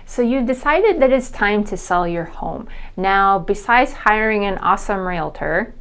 So you've decided that it's time to sell your home. Now, besides hiring an awesome realtor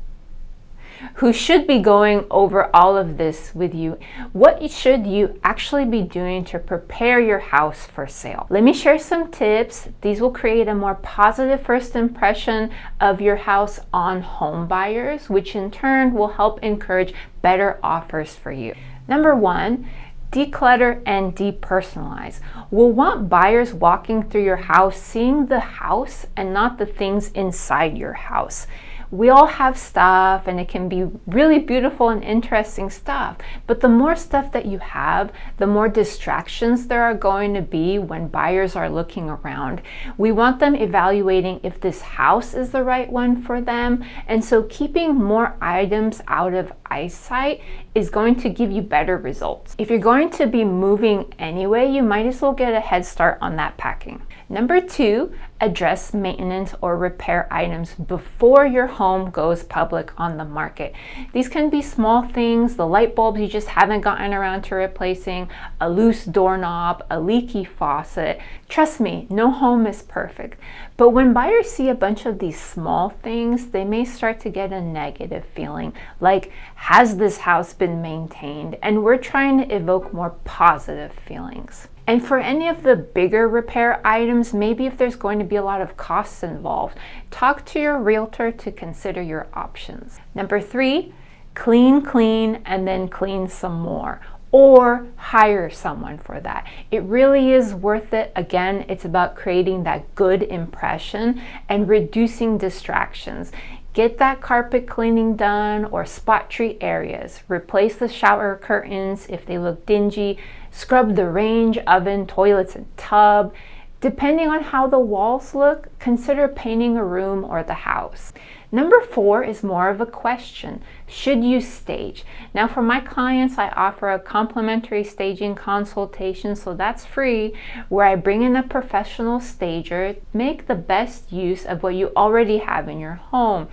who should be going over all of this with you, what should you actually be doing to prepare your house for sale? Let me share some tips. These will create a more positive first impression of your house on home buyers, which in turn will help encourage better offers for you. Number one, declutter and depersonalize. We'll want buyers walking through your house seeing the house and not the things inside your house. We all have stuff and it can be really beautiful and interesting stuff, but the more stuff that you have, the more distractions there are going to be when buyers are looking around. We want them evaluating if this house is the right one for them, and so keeping more items out of eyesight is going to give you better results. If you're going to be moving anyway, you might as well get a head start on that packing. Number two, address maintenance or repair items before your home goes public on the market. These can be small things, the light bulbs you just haven't gotten around to replacing, a loose doorknob, a leaky faucet. Trust me, no home is perfect. But when buyers see a bunch of these small things, they may start to get a negative feeling, like, has this house been maintained? And we're trying to evoke more positive feelings. And for any of the bigger repair items, maybe if there's going to be a lot of costs involved, talk to your realtor to consider your options. Number three, clean, and then clean some more, or hire someone for that. It really is worth it. Again, it's about creating that good impression and reducing distractions. Get that carpet cleaning done or spot treat areas. Replace the shower curtains if they look dingy. Scrub the range, oven, toilets, and tub. Depending on how the walls look, consider painting a room or the house. Number four is more of a question. Should you stage? Now for my clients, I offer a complimentary staging consultation, so that's free, where I bring in a professional stager, make the best use of what you already have in your home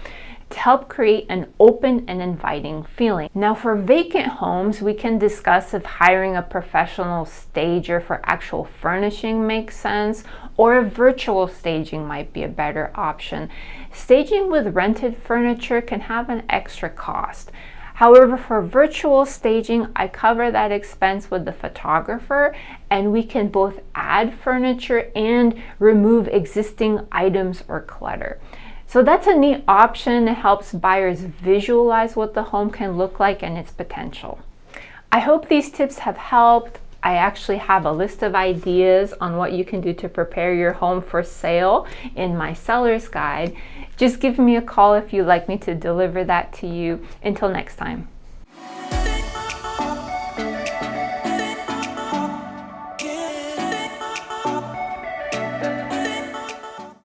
to help create an open and inviting feeling. Now for vacant homes, we can discuss if hiring a professional stager for actual furnishing makes sense, or if virtual staging might be a better option. Staging with rented furniture can have an extra cost. However, for virtual staging, I cover that expense with the photographer, and we can both add furniture and remove existing items or clutter. So that's a neat option. It helps buyers visualize what the home can look like and its potential. I hope these tips have helped. I actually have a list of ideas on what you can do to prepare your home for sale in my seller's guide. Just give me a call if you'd like me to deliver that to you. Until next time.